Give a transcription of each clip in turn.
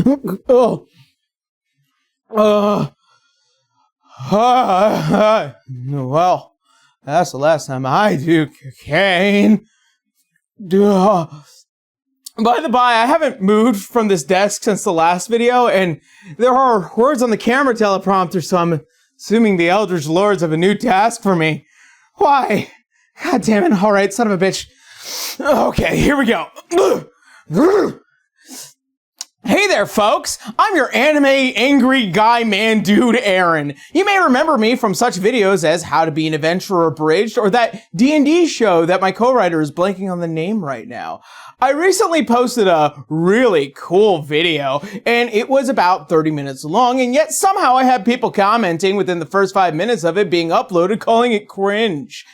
Oh. Well, that's the last time I do cocaine. By the by, I haven't moved from this desk since the last video, and there are words on the camera teleprompter, so I'm assuming the Eldritch Lords have a new task for me. Why? God damn it. Alright, son of a bitch. Okay, here we go. Hey there, folks! I'm your anime angry guy man dude, Aaron. You may remember me from such videos as How to Be an Adventurer Abridged or that D&D show that my co-writer is blanking on the name right now. I recently posted a really cool video, and it was about 30 minutes long, and yet somehow I had people commenting within the first 5 minutes of it being uploaded calling it cringe.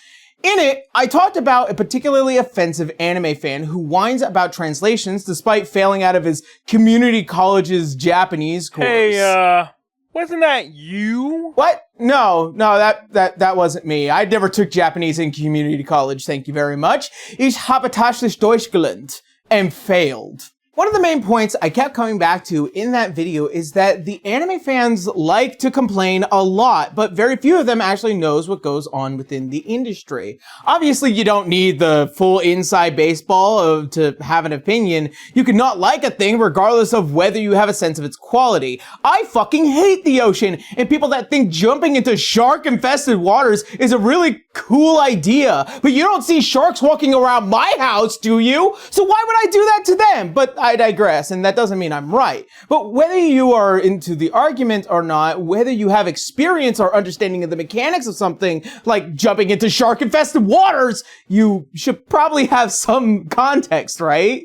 In it, I talked about a particularly offensive anime fan who whines about translations despite failing out of his community college's Japanese course. Hey, wasn't that you? What? No, that wasn't me. I never took Japanese in community college, thank you very much. Ich habe tatsächlich Deutsch gelernt and failed. One of the main points I kept coming back to in that video is that the anime fans like to complain a lot, but very few of them actually knows what goes on within the industry. Obviously, you don't need the full inside baseball to have an opinion. You can not like a thing regardless of whether you have a sense of its quality. I fucking hate the ocean, and people that think jumping into shark-infested waters is a really cool idea, but you don't see sharks walking around my house, do you? So why would I do that to them? But I digress, and that doesn't mean I'm right. But whether you are into the argument or not, whether you have experience or understanding of the mechanics of something like jumping into shark-infested waters, you should probably have some context, right?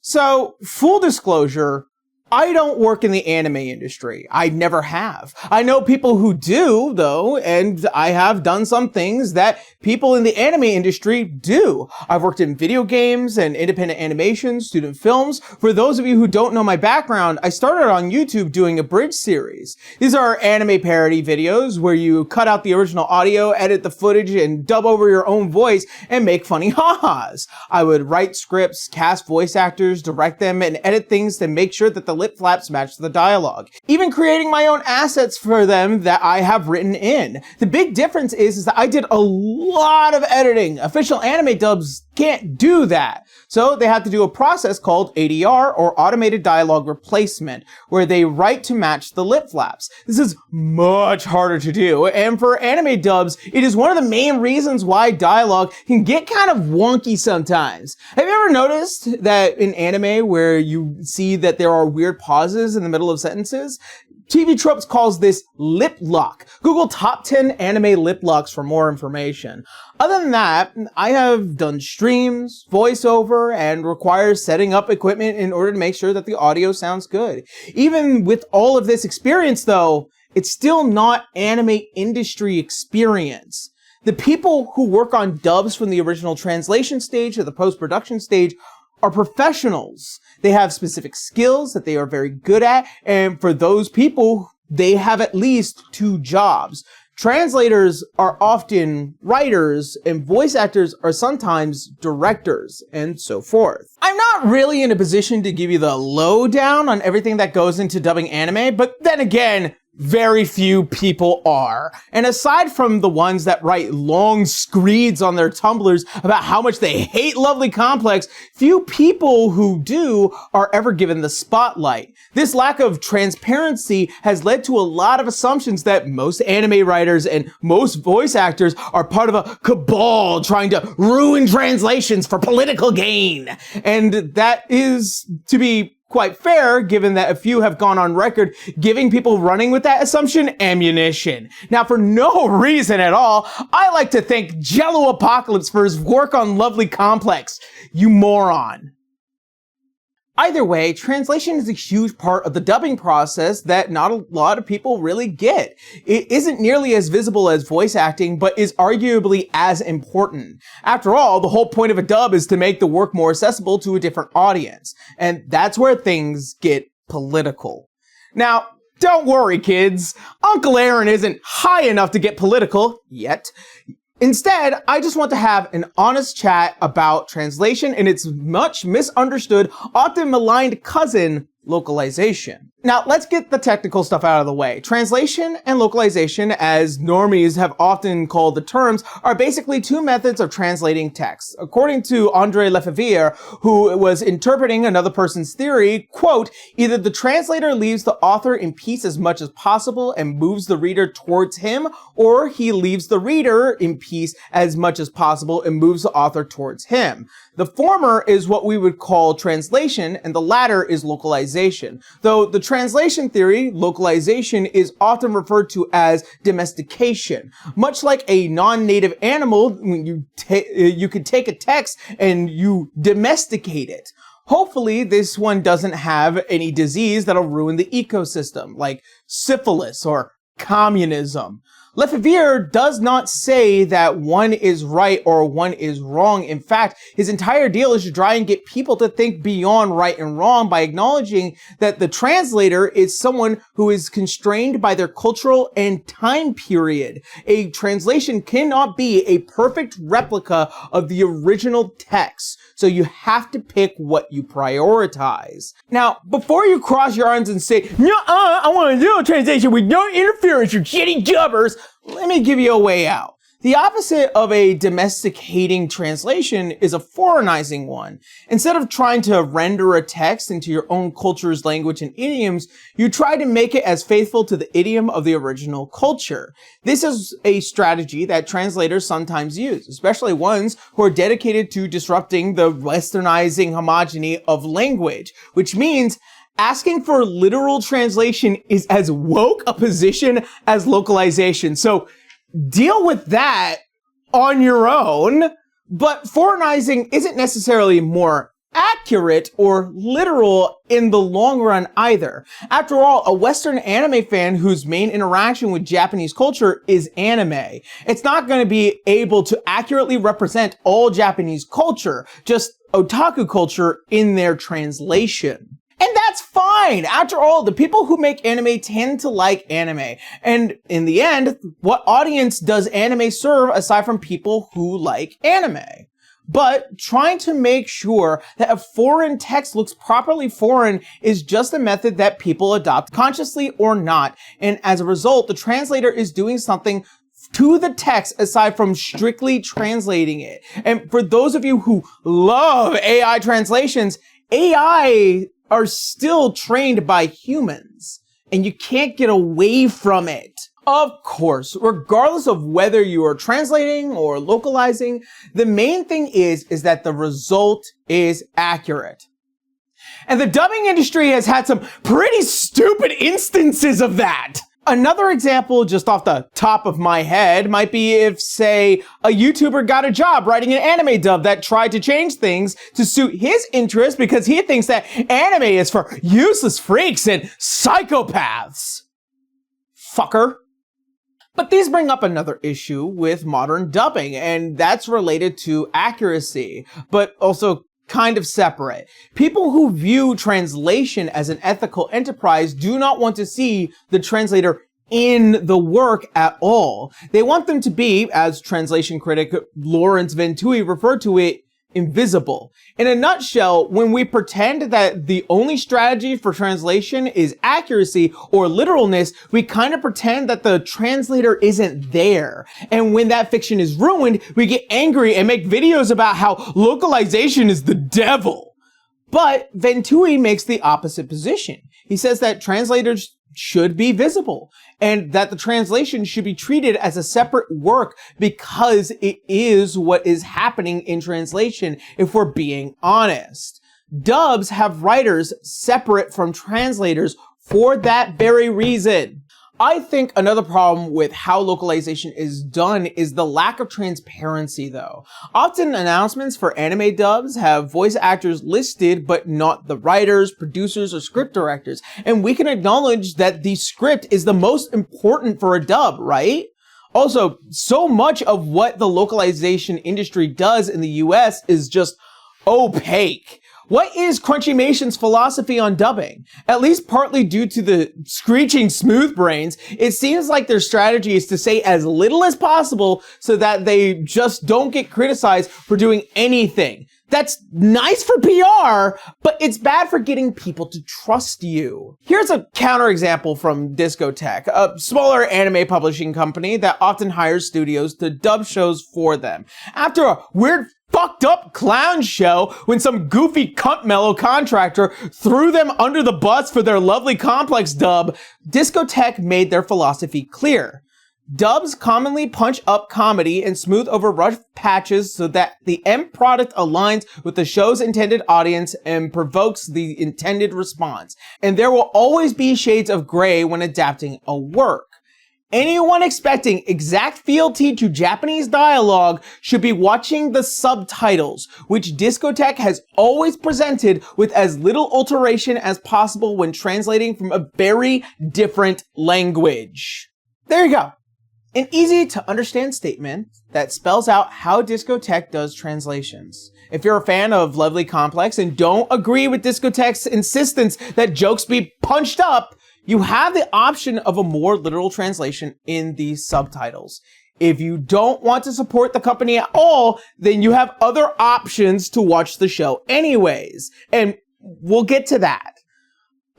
So, full disclosure, I don't work in the anime industry. I never have. I know people who do, though, and I have done some things that people in the anime industry do. I've worked in video games and independent animation, student films. For those of you who don't know my background, I started on YouTube doing a bridge series. These are anime parody videos where you cut out the original audio, edit the footage, and dub over your own voice and make funny ha-has. I would write scripts, cast voice actors, direct them, and edit things to make sure that the lip flaps match the dialogue. Even creating my own assets for them that I have written in. The big difference is that I did a lot of editing. Official anime dubs can't do that. So they have to do a process called ADR, or Automated Dialogue Replacement, where they write to match the lip flaps. This is much harder to do, and for anime dubs, it is one of the main reasons why dialogue can get kind of wonky sometimes. Have you ever noticed that in anime where you see that there are weird pauses in the middle of sentences? TV Tropes calls this lip lock. Google top 10 anime lip locks for more information. Other than that, I have done streams, voiceover, and requires setting up equipment in order to make sure that the audio sounds good. Even with all of this experience though, it's still not anime industry experience. The people who work on dubs from the original translation stage to the post-production stage are professionals. They have specific skills that they are very good at, and for those people, they have at least 2 jobs. Translators are often writers, and voice actors are sometimes directors, and so forth. I'm not really in a position to give you the lowdown on everything that goes into dubbing anime, but then again, very few people are. And aside from the ones that write long screeds on their Tumblrs about how much they hate Lovely Complex, few people who do are ever given the spotlight. This lack of transparency has led to a lot of assumptions that most anime writers and most voice actors are part of a cabal trying to ruin translations for political gain. And that is, to be quite fair, given that a few have gone on record giving people running with that assumption ammunition. Now, for no reason at all, I like to thank Jello Apocalypse for his work on Lovely Complex. You moron. Either way, translation is a huge part of the dubbing process that not a lot of people really get. It isn't nearly as visible as voice acting, but is arguably as important. After all, the whole point of a dub is to make the work more accessible to a different audience. And that's where things get political. Now, don't worry, kids. Uncle Aaron isn't high enough to get political yet. Instead, I just want to have an honest chat about translation and its much misunderstood, often maligned cousin, localization. Now, let's get the technical stuff out of the way. Translation and localization, as normies have often called the terms, are basically two methods of translating text. According to André Lefebvre, who was interpreting another person's theory, quote, either the translator leaves the author in peace as much as possible and moves the reader towards him, or he leaves the reader in peace as much as possible and moves the author towards him. The former is what we would call translation, and the latter is localization. Though the translation theory, localization, is often referred to as domestication. Much like a non-native animal, when you could take a text and you domesticate it. Hopefully, this one doesn't have any disease that'll ruin the ecosystem, like syphilis or communism. Lefebvre does not say that one is right or one is wrong. In fact, his entire deal is to try and get people to think beyond right and wrong by acknowledging that the translator is someone who is constrained by their cultural and time period. A translation cannot be a perfect replica of the original text, so you have to pick what you prioritize. Now, before you cross your arms and say, "Nuh-uh, I want to do a translation with no interference, you shitty jobbers," let me give you a way out. The opposite of a domesticating translation is a foreignizing one. Instead of trying to render a text into your own culture's language and idioms, you try to make it as faithful to the idiom of the original culture. This is a strategy that translators sometimes use, especially ones who are dedicated to disrupting the westernizing homogeny of language, which means asking for literal translation is as woke a position as localization. So deal with that on your own, but foreignizing isn't necessarily more accurate or literal in the long run either. After all, a Western anime fan whose main interaction with Japanese culture is anime. It's not going to be able to accurately represent all Japanese culture, just otaku culture in their translation. And that's fine. After all, the people who make anime tend to like anime. And in the end, what audience does anime serve aside from people who like anime? But trying to make sure that a foreign text looks properly foreign is just a method that people adopt consciously or not. And as a result, the translator is doing something to the text aside from strictly translating it. And for those of you who love AI translations, AI are still trained by humans, and you can't get away from it. Of course, regardless of whether you are translating or localizing, the main thing is that the result is accurate. And the dubbing industry has had some pretty stupid instances of that. Another example, just off the top of my head, might be if, say, a YouTuber got a job writing an anime dub that tried to change things to suit his interests because he thinks that anime is for useless freaks and psychopaths. Fucker. But these bring up another issue with modern dubbing, and that's related to accuracy, but also kind of separate. People who view translation as an ethical enterprise do not want to see the translator in the work at all. They want them to be, as translation critic Lawrence Venturi referred to it, invisible. In a nutshell, when we pretend that the only strategy for translation is accuracy or literalness, we kind of pretend that the translator isn't there. And when that fiction is ruined, we get angry and make videos about how localization is the devil. But Venturi makes the opposite position. He says that translators should be visible and that the translation should be treated as a separate work because it is what is happening in translation, if we're being honest. Dubs have writers separate from translators for that very reason. I think another problem with how localization is done is the lack of transparency, though. Often announcements for anime dubs have voice actors listed, but not the writers, producers, or script directors. And we can acknowledge that the script is the most important for a dub, right? Also, so much of what the localization industry does in the US is just opaque. What is Crunchymation's philosophy on dubbing? At least partly due to the screeching smooth brains, it seems like their strategy is to say as little as possible so that they just don't get criticized for doing anything. That's nice for PR, but it's bad for getting people to trust you. Here's a counterexample from Discotek, a smaller anime publishing company that often hires studios to dub shows for them. After a weird fucked up clown show when some goofy cunt mellow contractor threw them under the bus for their lovely complex dub, Discotek made their philosophy clear. Dubs commonly punch up comedy and smooth over rough patches so that the end product aligns with the show's intended audience and provokes the intended response. And there will always be shades of gray when adapting a work. Anyone expecting exact fealty to Japanese dialogue should be watching the subtitles, which Discotek has always presented with as little alteration as possible when translating from a very different language. There you go. An easy to understand statement that spells out how Discotek does translations. If you're a fan of Lovely Complex and don't agree with Discotek's insistence that jokes be punched up, you have the option of a more literal translation in the subtitles. If you don't want to support the company at all, then you have other options to watch the show anyways. And we'll get to that.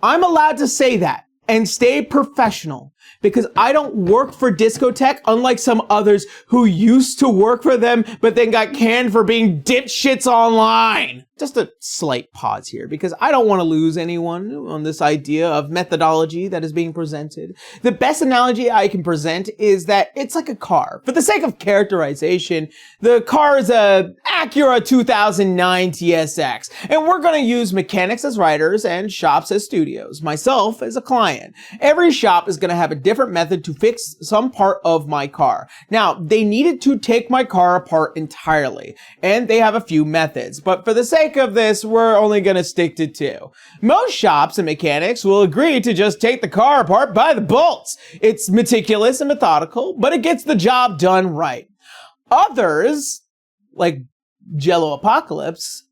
I'm allowed to say that and stay professional because I don't work for Discotek, unlike some others who used to work for them but then got canned for being dipshits online. Just a slight pause here because I don't want to lose anyone on this idea of methodology that is being presented. The best analogy I can present is that it's like a car. For the sake of characterization, the car is a Acura 2009 TSX, and we're going to use mechanics as writers and shops as studios, myself as a client. Every shop is going to have a different method to fix some part of my car. Now, they needed to take my car apart entirely, and they have a few methods, but for the sake of this, we're only going to stick to two. Most shops and mechanics will agree to just take the car apart by the bolts. It's meticulous and methodical, but it gets the job done right. Others, like Jello Apocalypse,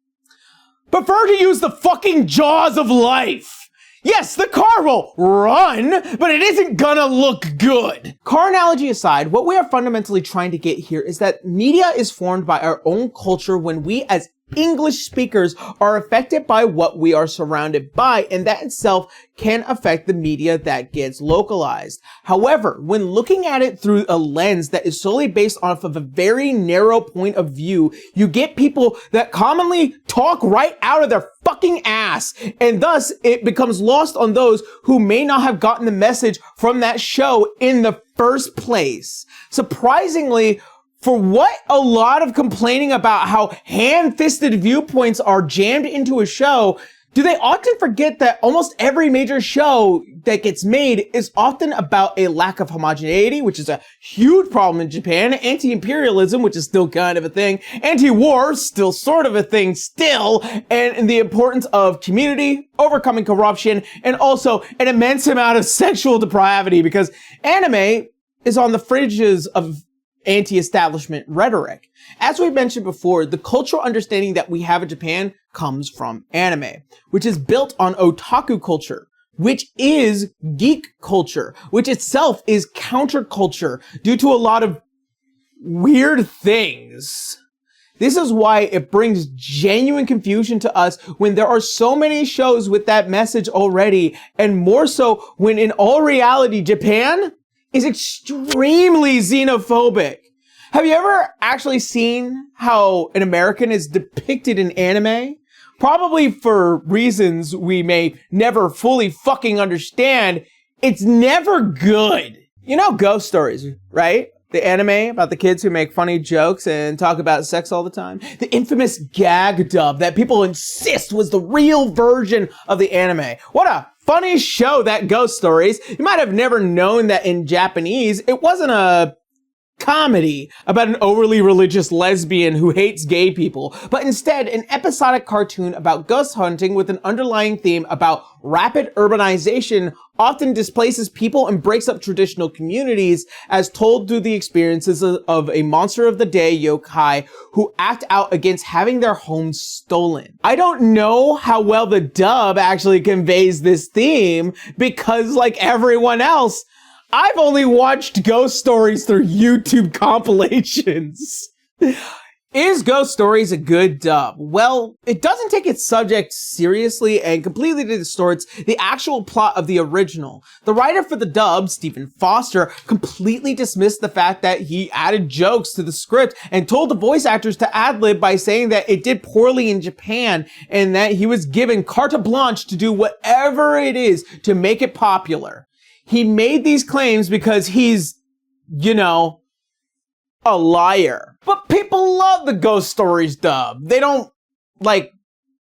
prefer to use the fucking jaws of life. Yes, the car will run, but it isn't gonna look good. Car analogy aside, what we are fundamentally trying to get here is that media is formed by our own culture when we as English speakers are affected by what we are surrounded by, and that itself can affect the media that gets localized. However, when looking at it through a lens that is solely based off of a very narrow point of view, you get people that commonly talk right out of their fucking ass, and thus it becomes lost on those who may not have gotten the message from that show in the first place. Surprisingly, for what a lot of complaining about how ham-fisted viewpoints are jammed into a show, do they often forget that almost every major show that gets made is often about a lack of homogeneity, which is a huge problem in Japan, anti-imperialism, which is still kind of a thing, anti-war, still sort of a thing still, and the importance of community, overcoming corruption, and also an immense amount of sexual depravity, because anime is on the fringes of anti-establishment rhetoric. As we mentioned before, the cultural understanding that we have in Japan comes from anime, which is built on otaku culture, which is geek culture, which itself is counterculture due to a lot of weird things. This is why it brings genuine confusion to us when there are so many shows with that message already, and more so when in all reality, Japan is extremely xenophobic. Have you ever actually seen how an American is depicted in anime? Probably for reasons we may never fully fucking understand, it's never good. You know Ghost Stories, right? The anime about the kids who make funny jokes and talk about sex all the time. The infamous gag dub that people insist was the real version of the anime. What a funny show, that Ghost Stories. You might have never known that in Japanese, it wasn't a comedy about an overly religious lesbian who hates gay people, but instead an episodic cartoon about ghost hunting with an underlying theme about rapid urbanization often displaces people and breaks up traditional communities as told through the experiences of a monster of the day yokai who act out against having their homes stolen. I don't know how well the dub actually conveys this theme because, like everyone else, I've only watched ghost stories through YouTube compilations. Is Ghost Stories a good dub? Well, it doesn't take its subject seriously and completely distorts the actual plot of the original. The writer for the dub, Stephen Foster, completely dismissed the fact that he added jokes to the script and told the voice actors to ad-lib by saying that it did poorly in Japan and that he was given carte blanche to do whatever it is to make it popular. He made these claims because he's, you know, a liar. But people love the Ghost Stories dub. They don't, like,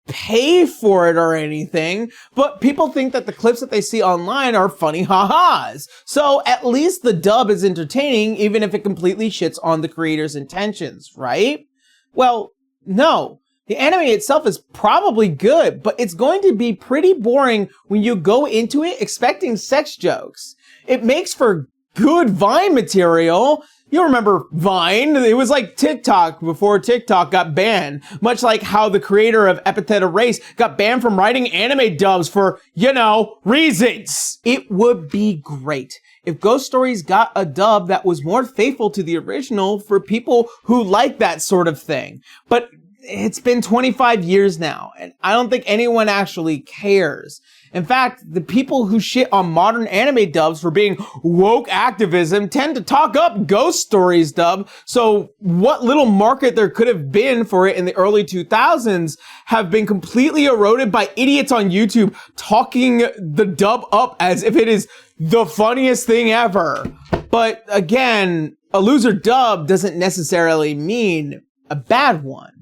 pay for it or anything, but people think that the clips that they see online are funny ha-has. So at least the dub is entertaining, even if it completely shits on the creator's intentions, right? Well, no. The anime itself is probably good, but it's going to be pretty boring when you go into it expecting sex jokes. It makes for good Vine material. You remember Vine? It was like TikTok before TikTok got banned. Much like how the creator of Epithet Erase got banned from writing anime dubs for, you know, reasons. It would be great if Ghost Stories got a dub that was more faithful to the original for people who like that sort of thing. But it's been 25 years now, and I don't think anyone actually cares. In fact, the people who shit on modern anime dubs for being woke activism tend to talk up Ghost Stories dub, so what little market there could have been for it in the early 2000s have been completely eroded by idiots on YouTube talking the dub up as if it is the funniest thing ever. But again, a loser dub doesn't necessarily mean a bad one.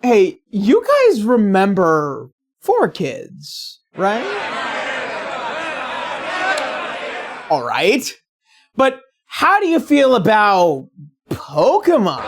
Hey, you guys remember 4Kids, right? All right. But how do you feel about Pokemon?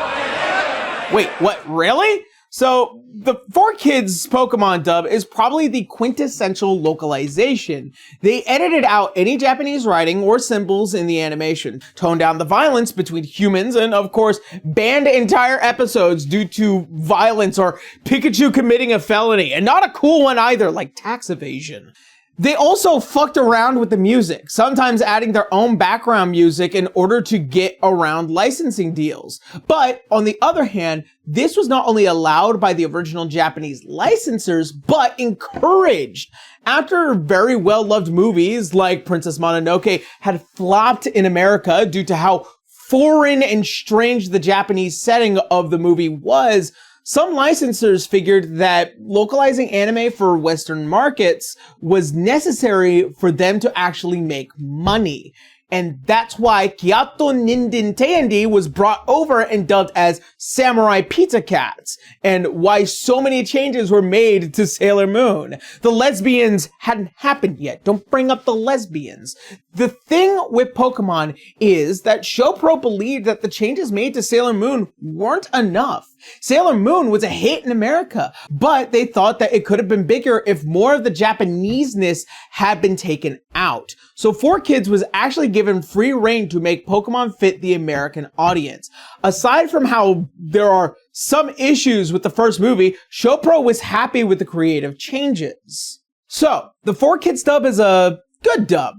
Wait, what, really? So the 4Kids Pokemon dub is probably the quintessential localization. They edited out any Japanese writing or symbols in the animation, toned down the violence between humans, and of course, banned entire episodes due to violence or Pikachu committing a felony, and not a cool one either, like tax evasion. They also fucked around with the music, sometimes adding their own background music in order to get around licensing deals. But on the other hand, this was not only allowed by the original Japanese licensors, but encouraged. After very well-loved movies like Princess Mononoke had flopped in America due to how foreign and strange the Japanese setting of the movie was, some licensors figured that localizing anime for Western markets was necessary for them to actually make money. And that's why Kyoto Ninden Teiendi was brought over and dubbed as Samurai Pizza Cats, and why so many changes were made to Sailor Moon. The lesbians hadn't happened yet. Don't bring up the lesbians. The thing with Pokemon is that ShowPro believed that the changes made to Sailor Moon weren't enough. Sailor Moon was a hit in America, but they thought that it could have been bigger if more of the Japanese-ness had been taken out. So 4Kids was actually given free reign to make Pokemon fit the American audience. Aside from how there are some issues with the first movie, ShowPro was happy with the creative changes. So, the 4Kids dub is a good dub.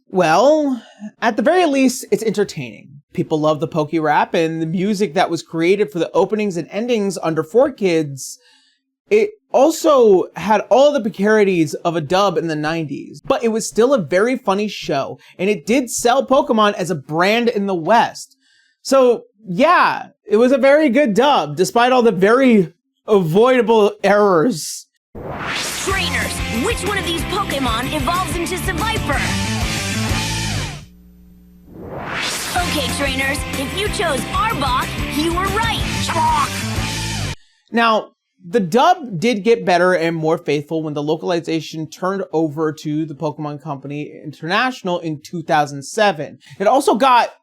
Well, at the very least, it's entertaining. People love the Poke Rap, and the music that was created for the openings and endings under 4Kids, it also had all the precarities of a dub in the 90s, but it was still a very funny show, and it did sell Pokemon as a brand in the West. So, yeah, it was a very good dub, despite all the very avoidable errors. Trainers, which one of these Pokemon evolves into Seviper? Okay, trainers, if you chose Arbok, you were right. Chalk! Now, the dub did get better and more faithful when the localization turned over to the Pokemon Company International in 2007. It also got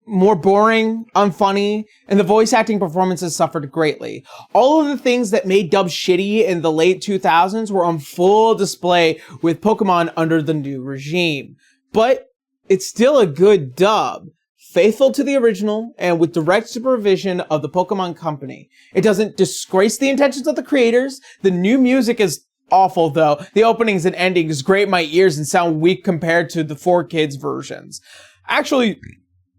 more boring, unfunny, and the voice acting performances suffered greatly. All of the things that made dubs shitty in the late 2000s were on full display with Pokemon under the new regime. But it's still a good dub, faithful to the original and with direct supervision of the Pokemon Company. It doesn't disgrace the intentions of the creators. The new music is awful though. The openings and endings grate my ears and sound weak compared to the 4Kids versions. Actually,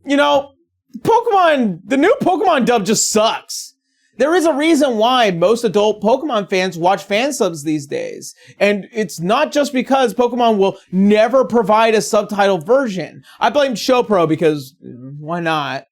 you know, the new Pokemon dub just sucks. There is a reason why most adult Pokemon fans watch fan subs these days. And it's not just because Pokemon will never provide a subtitled version. I blame ShowPro because why not?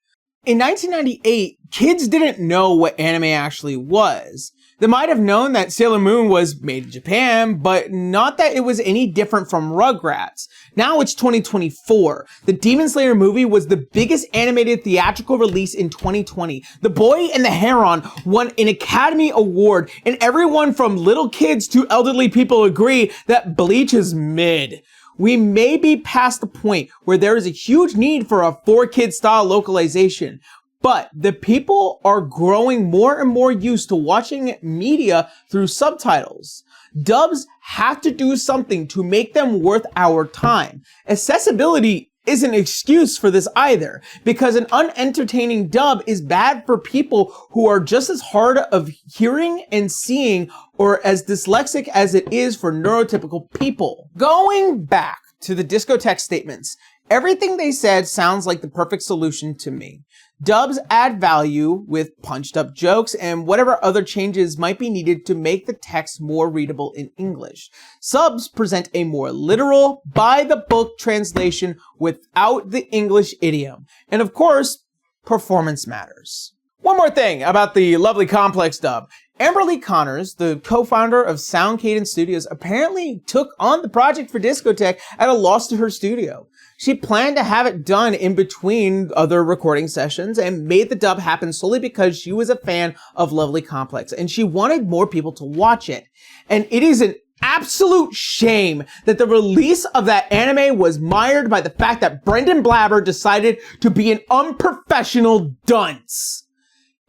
In 1998, kids didn't know what anime actually was. They might have known that Sailor Moon was made in Japan, but not that it was any different from Rugrats. Now it's 2024. The Demon Slayer movie was the biggest animated theatrical release in 2020. The Boy and the Heron won an Academy Award, and everyone from little kids to elderly people agree that Bleach is mid. We may be past the point where there is a huge need for a 4Kid style localization, but the people are growing more and more used to watching media through subtitles. Dubs have to do something to make them worth our time. Accessibility isn't an excuse for this either, because an unentertaining dub is bad for people who are just as hard of hearing and seeing or as dyslexic as it is for neurotypical people. Going back to the discotheque statements, everything they said sounds like the perfect solution to me. Dubs add value with punched up jokes and whatever other changes might be needed to make the text more readable in English. Subs present a more literal, by the book translation without the English idiom. And of course, performance matters. One more thing about the lovely Complex dub. Amberly Connors, the co-founder of Sound Cadence Studios, apparently took on the project for Discotheque at a loss to her studio. She planned to have it done in between other recording sessions and made the dub happen solely because she was a fan of Lovely Complex and she wanted more people to watch it. And it is an absolute shame that the release of that anime was mired by the fact that Brendan Blabber decided to be an unprofessional dunce.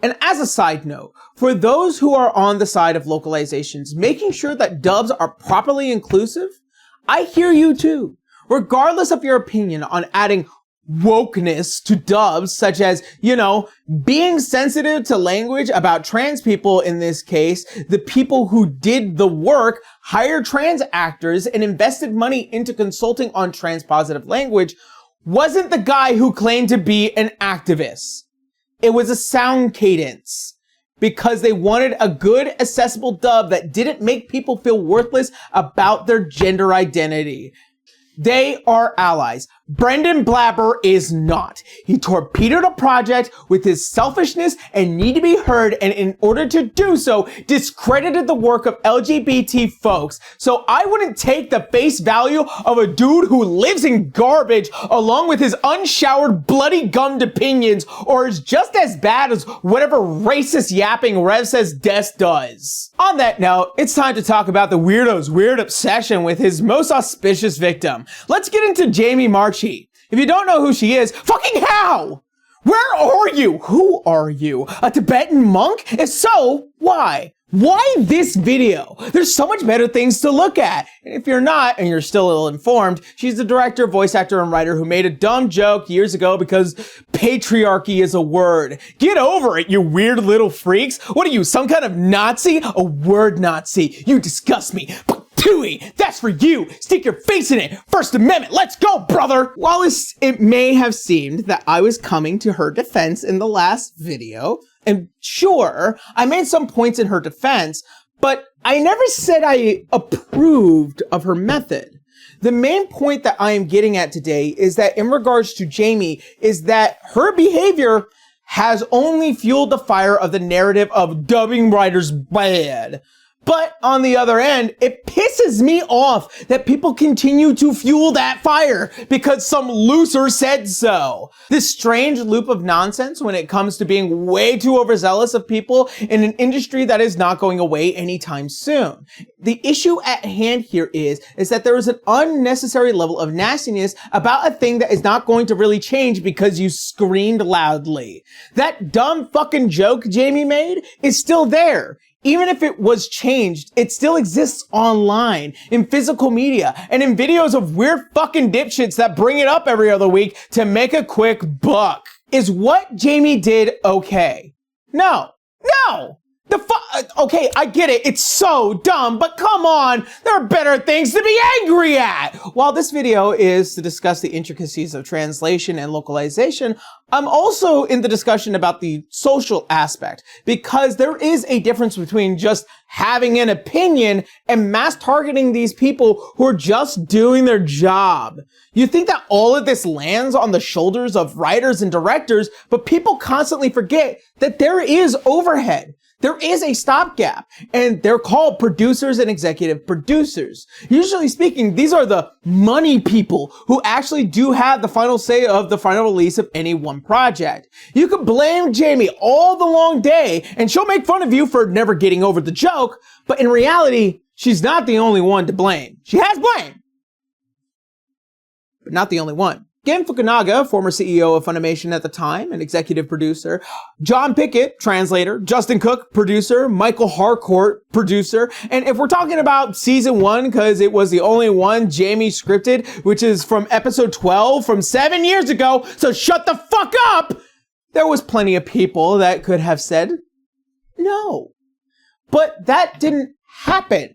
And as a side note, for those who are on the side of localizations, making sure that dubs are properly inclusive, I hear you too. Regardless of your opinion on adding wokeness to dubs, such as, being sensitive to language about trans people in this case, the people who did the work, hired trans actors, and invested money into consulting on trans positive language, wasn't the guy who claimed to be an activist. It was a Sound Cadence. Because they wanted a good, accessible dub that didn't make people feel worthless about their gender identity. They are allies. Brendan Blabber is not. He torpedoed a project with his selfishness and need to be heard, and in order to do so, discredited the work of LGBT folks. So I wouldn't take the face value of a dude who lives in garbage along with his unshowered, bloody gummed opinions, or is just as bad as whatever racist yapping Rev Says Des does. On that note, it's time to talk about the weirdo's weird obsession with his most auspicious victim. Let's get into Jamie Marchi. If you don't know who she is, fucking how? Where are you? Who are you? A Tibetan monk? If so, why? Why this video? There's so much better things to look at. And if you're not, and you're still ill-informed, she's the director, voice actor, and writer who made a dumb joke years ago because patriarchy is a word. Get over it, you weird little freaks. What are you, some kind of Nazi? A word Nazi. You disgust me. Tui, that's for you. Stick your face in it. First Amendment, let's go, brother. While it may have seemed that I was coming to her defense in the last video, and sure, I made some points in her defense, but I never said I approved of her method. The main point that I am getting at today is that in regards to Jamie, is that her behavior has only fueled the fire of the narrative of dubbing writers bad. But on the other end, it pisses me off that people continue to fuel that fire because some loser said so. This strange loop of nonsense when it comes to being way too overzealous of people in an industry that is not going away anytime soon. The issue at hand here is that there is an unnecessary level of nastiness about a thing that is not going to really change because you screamed loudly. That dumb fucking joke Jamie made is still there. Even if it was changed, it still exists online, in physical media, and in videos of weird fucking dipshits that bring it up every other week to make a quick buck. Is what Jamie did okay? No. No! Okay, I get it. It's so dumb, but come on. There are better things to be angry at. While this video is to discuss the intricacies of translation and localization, I'm also in the discussion about the social aspect, because there is a difference between just having an opinion and mass targeting these people who are just doing their job. You think that all of this lands on the shoulders of writers and directors, but people constantly forget that there is overhead. There is a stopgap, and they're called producers and executive producers. Usually speaking, these are the money people who actually do have the final say of the final release of any one project. You could blame Jamie all the long day, and she'll make fun of you for never getting over the joke, but in reality, she's not the only one to blame. She has blame, but not the only one. Gen Fukunaga, former CEO of Funimation at the time and executive producer, John Pickett, translator, Justin Cook, producer, Michael Harcourt, producer, and if we're talking about season 1, because it was the only one Jamie scripted, which is from episode 12 from 7 years ago, so shut the fuck up! There was plenty of people that could have said no. But that didn't happen.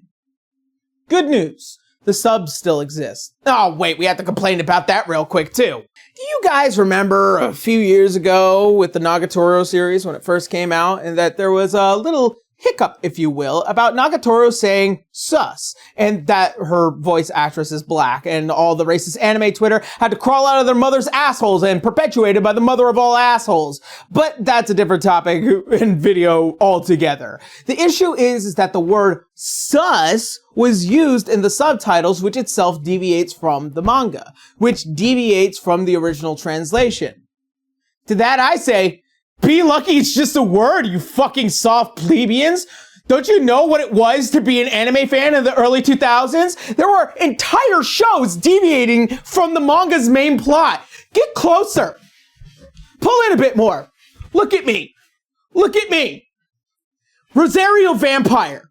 Good news. The subs still exist. Oh, wait, we have to complain about that real quick, too. Do you guys remember a few years ago with the Nagatoro series when it first came out, and that there was a little hiccup, if you will, about Nagatoro saying sus, and that her voice actress is black, and all the racist anime Twitter had to crawl out of their mother's assholes and perpetuated by the mother of all assholes. But that's a different topic and video altogether. The issue is that the word sus was used in the subtitles, which itself deviates from the manga, which deviates from the original translation. To that I say, be lucky it's just a word, you fucking soft plebeians. Don't you know what it was to be an anime fan in the early 2000s? There were entire shows deviating from the manga's main plot. Get closer. Pull in a bit more. Look at me. Look at me. Rosario Vampire.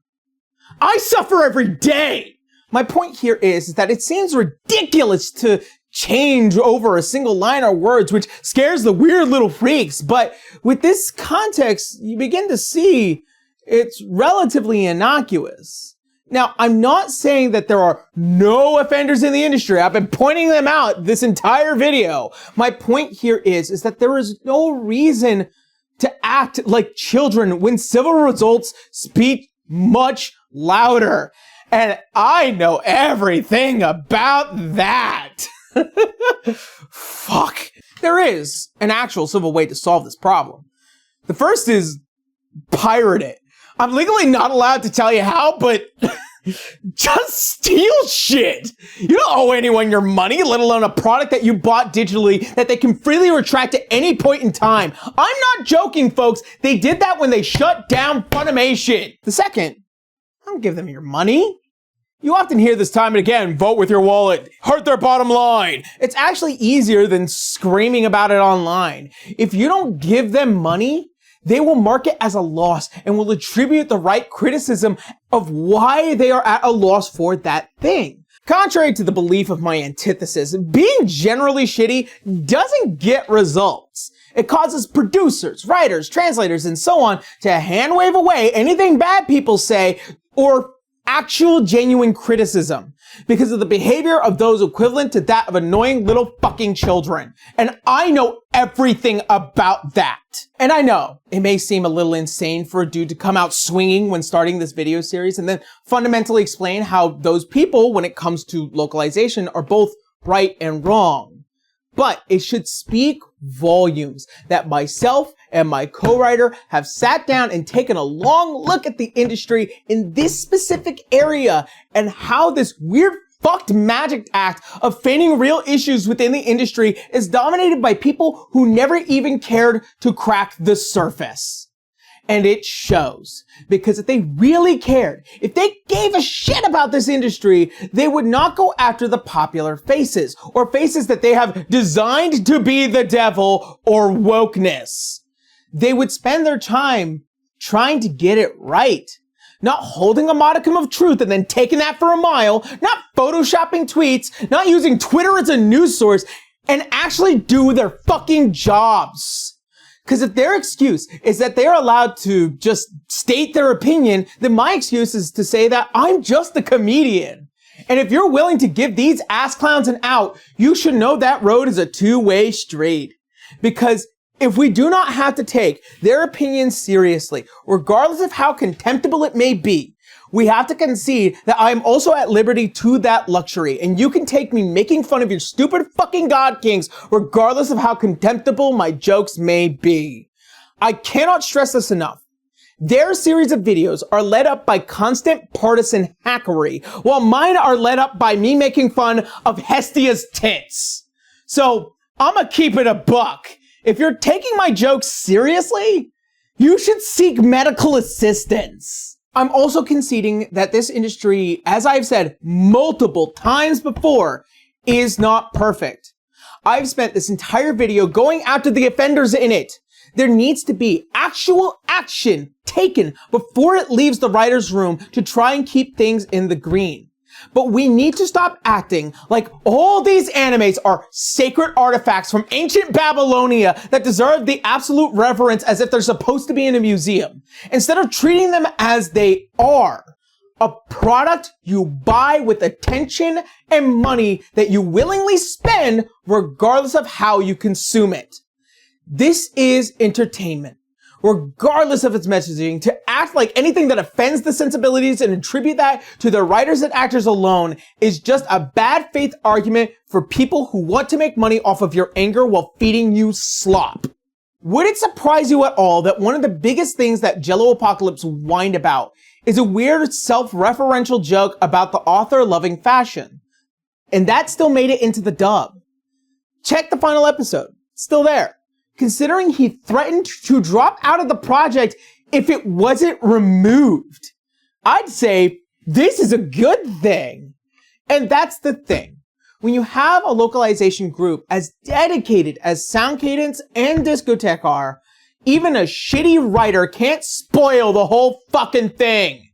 I suffer every day. My point here is that it seems ridiculous to change over a single line or words, which scares the weird little freaks. But with this context, you begin to see it's relatively innocuous. Now, I'm not saying that there are no offenders in the industry. I've been pointing them out this entire video. My point here is that there is no reason to act like children when civil results speak much louder. And I know everything about that. Fuck. There is an actual civil way to solve this problem. The first is pirate it. I'm legally not allowed to tell you how, but just steal shit. You don't owe anyone your money, let alone a product that you bought digitally that they can freely retract at any point in time. I'm not joking, folks. They did that when they shut down Funimation. The second, don't give them your money. You often hear this time and again, vote with your wallet, hurt their bottom line. It's actually easier than screaming about it online. If you don't give them money, they will mark it as a loss and will attribute the right criticism of why they are at a loss for that thing. Contrary to the belief of my antithesis, being generally shitty doesn't get results. It causes producers, writers, translators, and so on to hand wave away anything bad people say or actual genuine criticism because of the behavior of those equivalent to that of annoying little fucking children. And I know everything about that. And I know it may seem a little insane for a dude to come out swinging when starting this video series and then fundamentally explain how those people, when it comes to localization, are both right and wrong. But it should speak volumes that myself and my co-writer have sat down and taken a long look at the industry in this specific area and how this weird fucked magic act of feigning real issues within the industry is dominated by people who never even cared to crack the surface. And it shows. Because if they really cared, if they gave a shit about this industry, they would not go after the popular faces, or faces that they have designed to be the devil or wokeness. They would spend their time trying to get it right. Not holding a modicum of truth and then taking that for a mile, not photoshopping tweets, not using Twitter as a news source, and actually do their fucking jobs. Because if their excuse is that they're allowed to just state their opinion, then my excuse is to say that I'm just a comedian. And if you're willing to give these ass clowns an out, you should know that road is a two-way street. Because if we do not have to take their opinions seriously, regardless of how contemptible it may be, we have to concede that I am also at liberty to that luxury, and you can take me making fun of your stupid fucking God Kings, regardless of how contemptible my jokes may be. I cannot stress this enough. Their series of videos are led up by constant partisan hackery, while mine are led up by me making fun of Hestia's tits. So, I'ma keep it a buck. If you're taking my jokes seriously, you should seek medical assistance. I'm also conceding that this industry, as I've said multiple times before, is not perfect. I've spent this entire video going after the offenders in it. There needs to be actual action taken before it leaves the writer's room to try and keep things in the green. But we need to stop acting like all these animes are sacred artifacts from ancient Babylonia that deserve the absolute reverence as if they're supposed to be in a museum, instead of treating them as they are. A product you buy with attention and money that you willingly spend regardless of how you consume it. This is entertainment. Regardless of its messaging, to act like anything that offends the sensibilities and attribute that to the writers and actors alone is just a bad faith argument for people who want to make money off of your anger while feeding you slop. Would it surprise you at all that one of the biggest things that Jello Apocalypse whined about is a weird self-referential joke about the author loving fashion? And that still made it into the dub. Check the final episode. It's still there. Considering he threatened to drop out of the project if it wasn't removed. I'd say this is a good thing. And that's the thing. When you have a localization group as dedicated as Sound Cadence and Discotheque are, even a shitty writer can't spoil the whole fucking thing.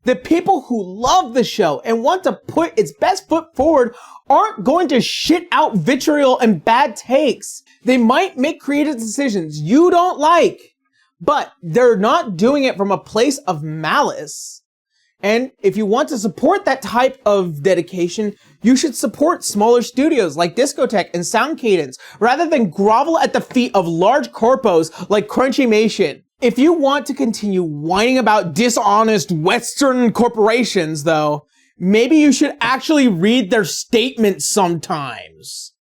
The people who love the show and want to put its best foot forward aren't going to shit out vitriol and bad takes. They might make creative decisions you don't like, but they're not doing it from a place of malice. And if you want to support that type of dedication, you should support smaller studios like Discotheque and Sound Cadence, rather than grovel at the feet of large corpos like Crunchymation. If you want to continue whining about dishonest Western corporations, though, maybe you should actually read their statements sometimes.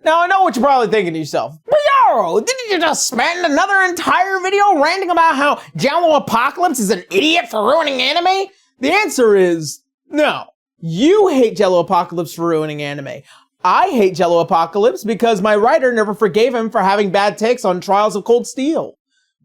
Now, I know what you're probably thinking to yourself, but Yaro, didn't you just spend another entire video ranting about how Jello Apocalypse is an idiot for ruining anime? The answer is no. You hate Jello Apocalypse for ruining anime. I hate Jello Apocalypse because my writer never forgave him for having bad takes on Trials of Cold Steel.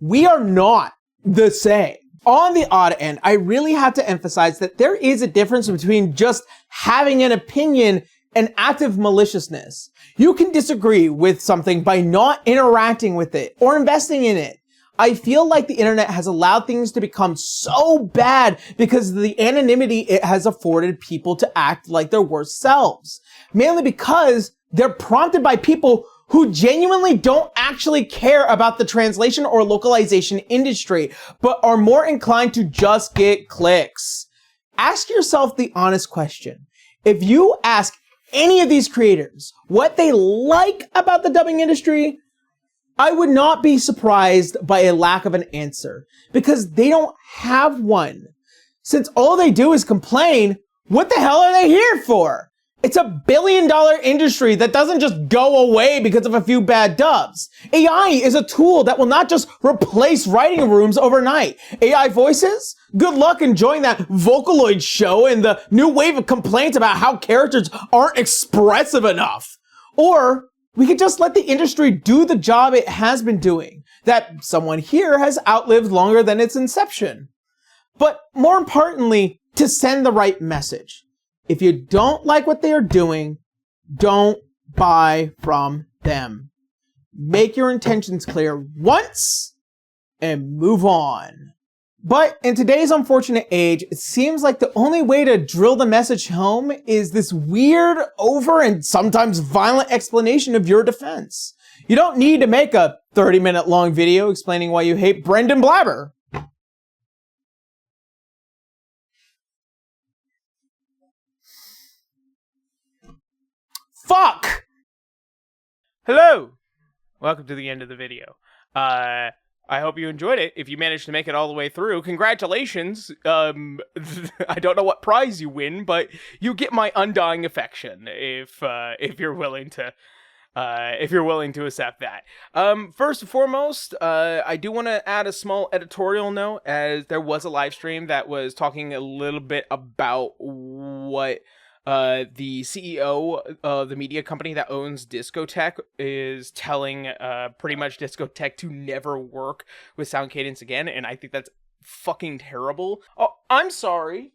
We are not the same. On the odd end, I really have to emphasize that there is a difference between just having an opinion and active maliciousness. You can disagree with something by not interacting with it or investing in it. I feel like the internet has allowed things to become so bad because of the anonymity it has afforded people to act like their worst selves. Mainly because they're prompted by people who genuinely don't actually care about the translation or localization industry, but are more inclined to just get clicks. Ask yourself the honest question. If you ask any of these creators what they like about the dubbing industry, I would not be surprised by a lack of an answer, because they don't have one. Since all they do is complain, what the hell are they here for? It's a billion-dollar industry that doesn't just go away because of a few bad dubs. AI is a tool that will not just replace writing rooms overnight. AI voices? Good luck enjoying that Vocaloid show and the new wave of complaints about how characters aren't expressive enough. Or we could just let the industry do the job it has been doing, that someone here has outlived longer than its inception. But more importantly, to send the right message. If you don't like what they are doing, don't buy from them. Make your intentions clear once and move on. But in today's unfortunate age, it seems like the only way to drill the message home is this weird, over, and sometimes violent explanation of your defense. You don't need to make a 30-minute long video explaining why you hate Brendan Blabber. Fuck! Hello! Welcome to the end of the video. I hope you enjoyed it. If you managed to make it all the way through, congratulations. I don't know what prize you win, but you get my undying affection if you're willing to accept that. First and foremost, I do want to add a small editorial note, as there was a live stream that was talking a little bit about what the CEO of the media company that owns Discotech is telling pretty much Discotech to never work with Sound Cadence again, and I think that's fucking terrible. Oh, I'm sorry.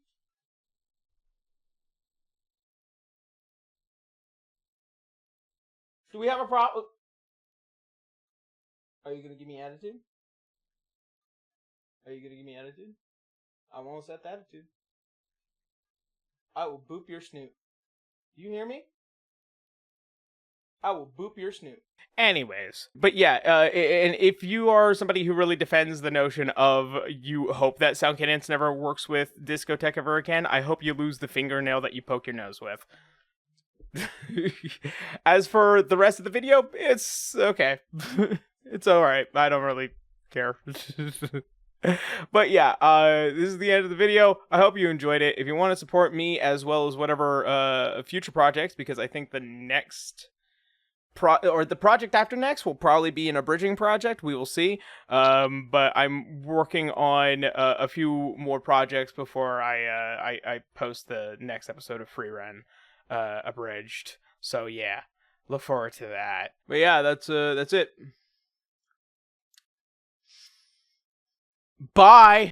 Do we have a problem? Are you gonna give me attitude? Are you gonna give me attitude? I won't set the attitude. I will boop your snoot. Do you hear me? I will boop your snoot. Anyways, but yeah, and if you are somebody who really defends the notion of you hope that Sound Cadence never works with Discotech ever again, I hope you lose the fingernail that you poke your nose with. As for the rest of the video, it's okay. It's alright. I don't really care. But yeah, this is the end of the video. I hope you enjoyed it. If you want to support me as well as whatever future projects, because I think the next the project after next will probably be an abridging project. We will see. But I'm working on a few more projects before I post the next episode of Free Run abridged. So yeah, look forward to that. But yeah, that's it. Bye.